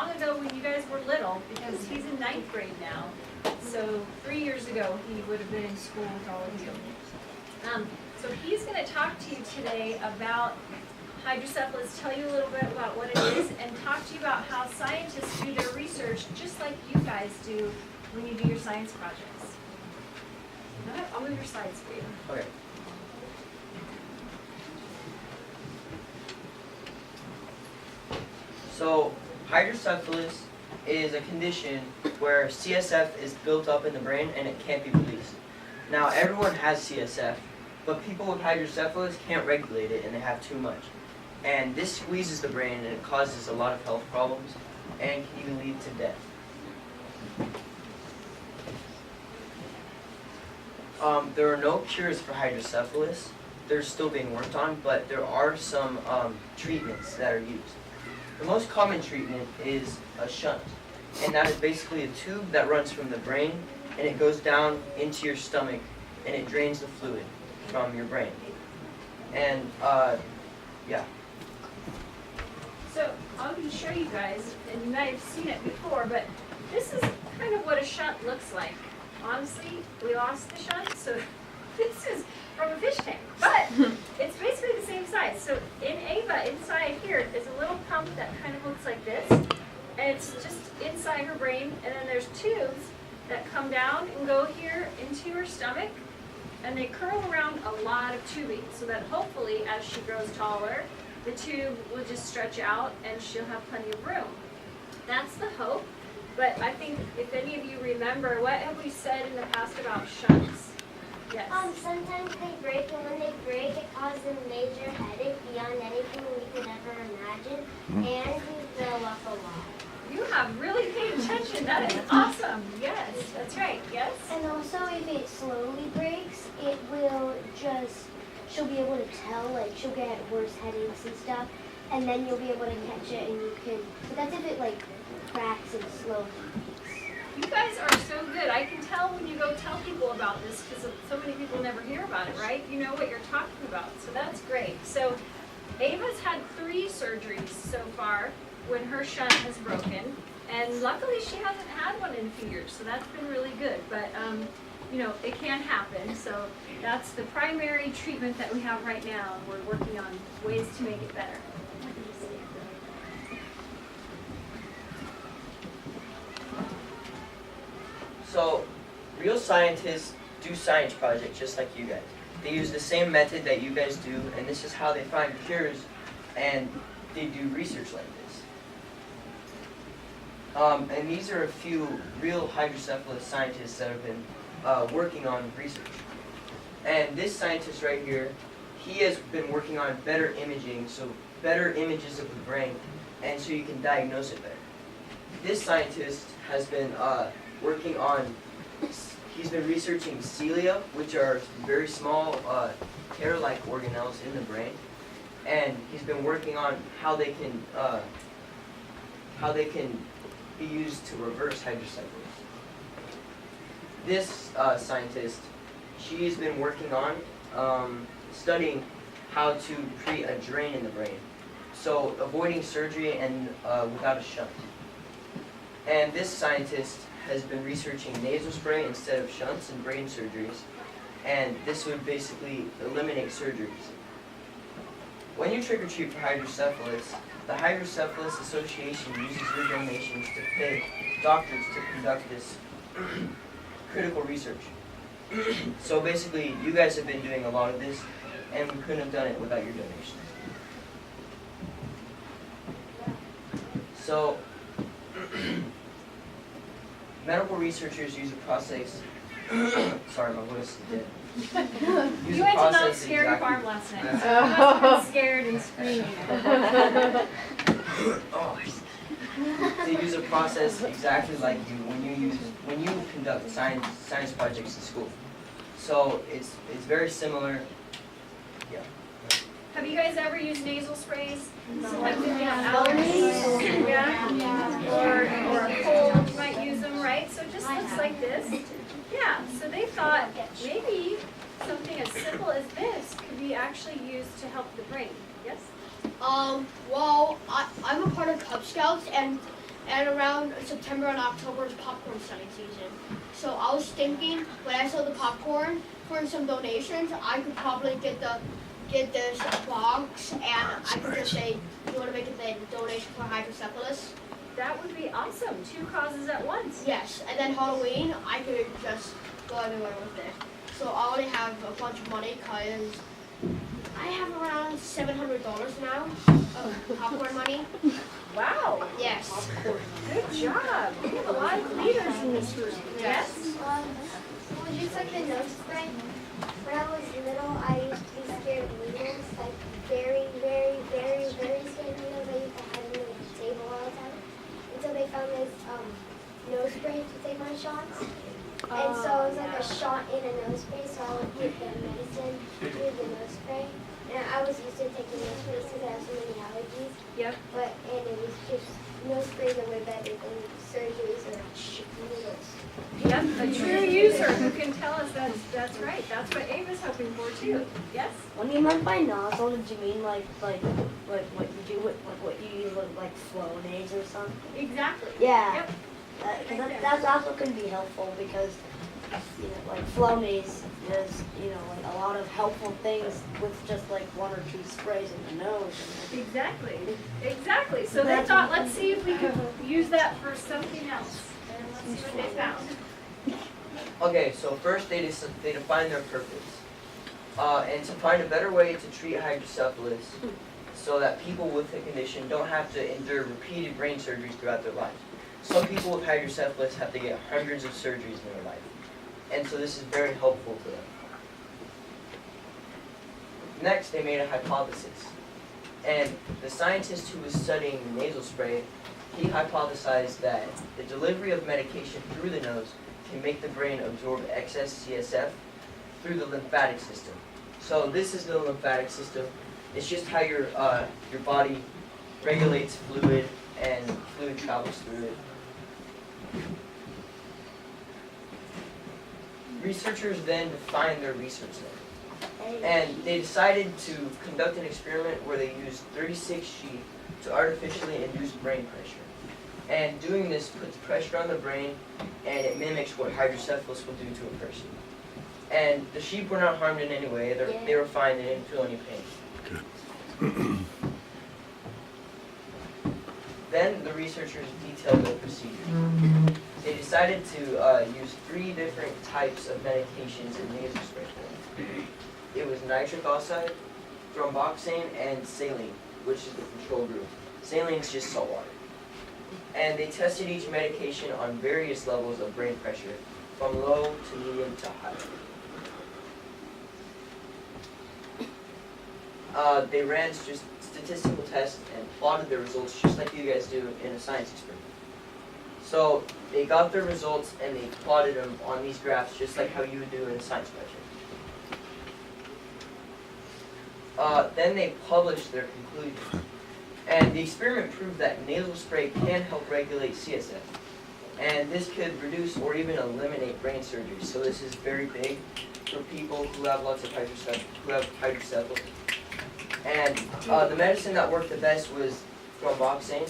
long ago when you guys were little, because he's in 9th grade now. So 3 years ago, he would have been in school with all of you. So he's going to talk to you today about hydrocephalus, tell you a little bit about what it is, and talk to you about how scientists do their research just like you guys do when you do your science projects. I'll move your slides for you. Okay. So, hydrocephalus is a condition where CSF is built up in the brain and it can't be released. Now, everyone has CSF, but people with hydrocephalus can't regulate it and they have too much. And this squeezes the brain and it causes a lot of health problems and can even lead to death. There are no cures for hydrocephalus. They're still being worked on, but there are some treatments that are used. The most common treatment is a shunt, and that is basically a tube that runs from the brain and it goes down into your stomach and it drains the fluid from your brain. And yeah. So I'm going to show you guys, and you might have seen it before, but this is kind of what a shunt looks like. Honestly, we lost the shunt, so this is from a fish tank, but it's basically the same size. So in Ava, inside here is a little pump that kind of looks like this, and it's just inside her brain, and then there's tubes that come down and go here into her stomach, and they curl around a lot of tubing, so that hopefully as she grows taller, the tube will just stretch out and she'll have plenty of room. That's the hope. But I think if any of you remember, what have we said in the past about shunts? Yes. Sometimes they break, and when they break, it causes a major headache beyond anything we could ever imagine, and we throw up a lot. You have really paid attention. That is awesome. Yes, that's right. Yes. And also, if it slowly breaks, it will just, she'll be able to tell, like, she'll get worse headaches and stuff, and then you'll be able to catch it, and you can, but that's if it, like, cracks and slowly breaks. You guys are so good. I can tell when you go tell people about this because so many people never hear about it, right? You know what you're talking about. So that's great. So Ava's had 3 surgeries so far when her shunt has broken. And luckily she hasn't had one in a few years. So that's been really good. But, you know, it can happen. So that's the primary treatment that we have right now. And we're working on ways to make it better. So, real scientists do science projects just like you guys. They use the same method that you guys do, and this is how they find cures, and they do research like this. And these are a few real hydrocephalus scientists that have been working on research. And this scientist right here, he has been working on better imaging, so better images of the brain, and so you can diagnose it better. This scientist has been working on, he's been researching cilia, which are very small hair-like organelles in the brain, and he's been working on how they can be used to reverse hydrocephalus. This scientist, she's been working on studying how to create a drain in the brain, so avoiding surgery and without a shunt. And this scientist has been researching nasal spray instead of shunts in brain surgeries, and this would basically eliminate surgeries. When you trick or treat for hydrocephalus, the Hydrocephalus Association uses your donations to pay doctors to conduct this critical research. So basically, you guys have been doing a lot of this, and we couldn't have done it without your donations. So, medical researchers use a process. Sorry, my voice is dead. You went to not scare your farm last night. So you must have been scared and screaming. They use a process exactly like you when you conduct science projects in school. So it's very similar. Yeah. Have you guys ever used nasal sprays? Like when you have allergies? Yeah? Or a cold, you might use them, right? So it just looks like this. Yeah, so they thought maybe something as simple as this could be actually used to help the brain. Yes? Well, I'm a part of Cub Scouts, and and around September and October is popcorn selling season. So I was thinking when I sell the popcorn for some donations, I could probably get this box and I could just say, you want to make a donation for hydrocephalus? That would be awesome. 2 causes at once. Yes, and then Halloween, I could just go everywhere with it. So I already have a bunch of money because I have around $700 now of popcorn money. Wow. Yes. Good job. We have a lot of leaders in this group. Yes? Well, just like the nose spray, when I was little, I used to be scared of needles, like very, very, very, very scared of needles. I used to have them at the table all the time until they found this nose spray to take my shots. And so it was like a shot in a nose spray, so I would get the medicine through the nose spray. And I was used to taking nose sprays because I have so many allergies. Yep. And it was just, nose sprays are way better than surgeries or needles. Yep. A true user who can tell us that's right. That's what Ava's hoping for too. Yes? When you meant by nozzle, did you mean like what you do with what you use with like Flonase or something? Exactly. Yeah. Yep. That also can be helpful because like Flonase is like a lot of helpful things with just like 1 or 2 sprays in the nose. Exactly. Exactly. So they thought, let's see if we could use that for something else. And let's see what they found. Okay, so first they define their purpose. And to find a better way to treat hydrocephalus so that people with the condition don't have to endure repeated brain surgeries throughout their lives. Some people with hydrocephalus have to get hundreds of surgeries in their life. And so this is very helpful to them. Next, they made a hypothesis. And the scientist who was studying the nasal spray, he hypothesized that the delivery of medication through the nose can make the brain absorb excess CSF through the lymphatic system. So this is the lymphatic system. It's just how your body regulates fluid and fluid travels through it. Researchers then defined their research name. And they decided to conduct an experiment where they used 36 sheep to artificially induce brain pressure. And doing this puts pressure on the brain, and it mimics what hydrocephalus will do to a person. And the sheep were not harmed in any way. They were fine. They didn't feel any pain. Then the researchers detailed the procedure. They decided to use 3 different types of medications in nasal spray form. It was nitric oxide, thromboxane, and saline, which is the control group. Saline is just salt water. And they tested each medication on various levels of brain pressure, from low to medium to high. They ran just statistical tests and plotted the results just like you guys do in a science experiment. So they got their results and they plotted them on these graphs just like how you would do in a science project. Then they published their conclusions. And the experiment proved that nasal spray can help regulate CSF. And this could reduce or even eliminate brain surgery. So this is very big for people who have lots of hydrocephalus. And the medicine that worked the best was thromboxane.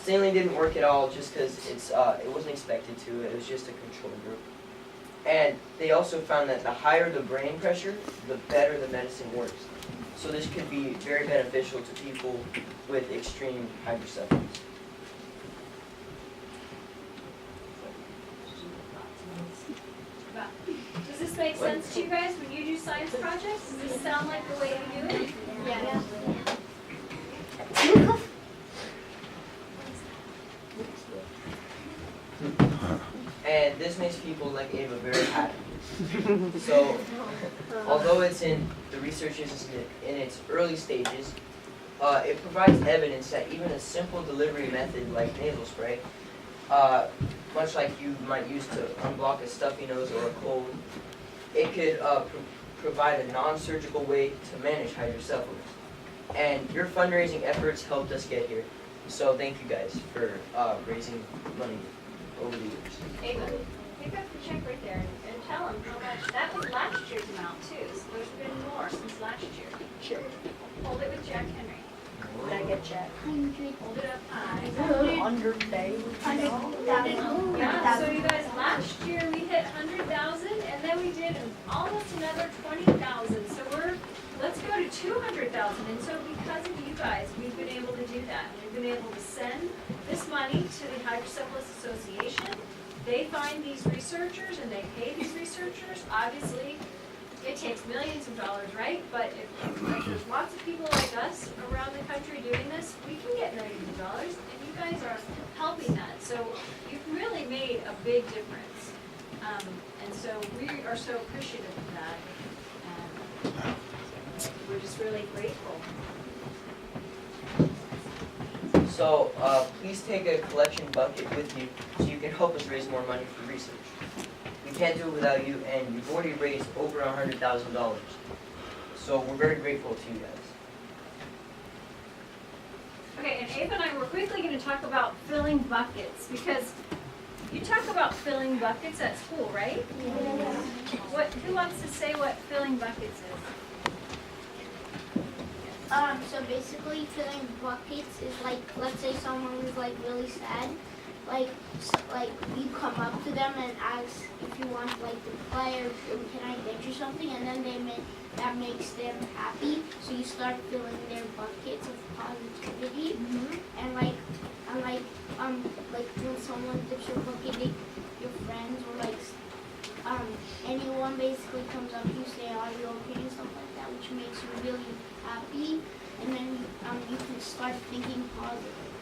Saline didn't work at all just because it wasn't expected to. It was just a control group. And they also found that the higher the brain pressure, the better the medicine works. So this could be very beneficial to people with extreme hydrocephalus. Does this make sense to you guys when you do science projects? Does this sound like the way you do it? Yeah. And this makes people like Ava very happy. So, although it's in the research is in its early stages, it provides evidence that even a simple delivery method like nasal spray, much like you might use to unblock a stuffy nose or a cold, it could provide a non-surgical way to manage hydrocephalus. And your fundraising efforts helped us get here. So thank you guys for raising money over the years. Ava, pick up the check right there and tell them how much. That was last year's amount too, so there's been more since last year. Sure. Hold it with Jack Henry. Did I get checked? 100. Hold it up high. 100 days. 100,000. Yeah, so you guys, last year we hit 100,000 and then we did almost another 20,000. So let's go to 200,000. And so because of you guys, we've been able to do that. We've been able to send this money to the Hydrocephalus Association. They find these researchers and they pay these researchers. Obviously, it takes millions of dollars, right? But if there's lots of people like us around the country doing this, we can get millions of dollars, and you guys are helping that. So you've really made a big difference. And so we are so appreciative of that. And we're just really grateful. So, please take a collection bucket with you so you can help us raise more money for research. We can't do it without you, and you've already raised over $100,000. So we're very grateful to you guys. Okay, and Ava and I were quickly going to talk about filling buckets, because you talk about filling buckets at school, right? Who wants to say what filling buckets is? So basically filling buckets is like, let's say someone is like really sad, like you come up to them and ask if you want like to play or can I get you something, and then that makes them happy. So you start filling their buckets of positivity, and like when someone dips your bucket, your friends or anyone basically comes up to you, say, "Are you okay?" and stuff like that, which makes you really happy, and then you can start thinking positive.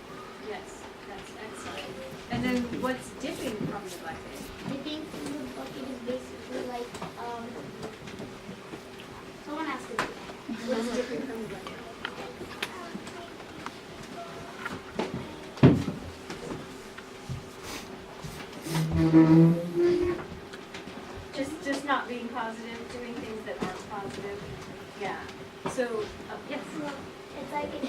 Yes, that's excellent. And then what's dipping from the bucket? Dipping from the bucket is basically like someone has to do that. What's dipping from the bucket? Just not being positive, doing things that aren't positive. Yeah. So, yes. It's like if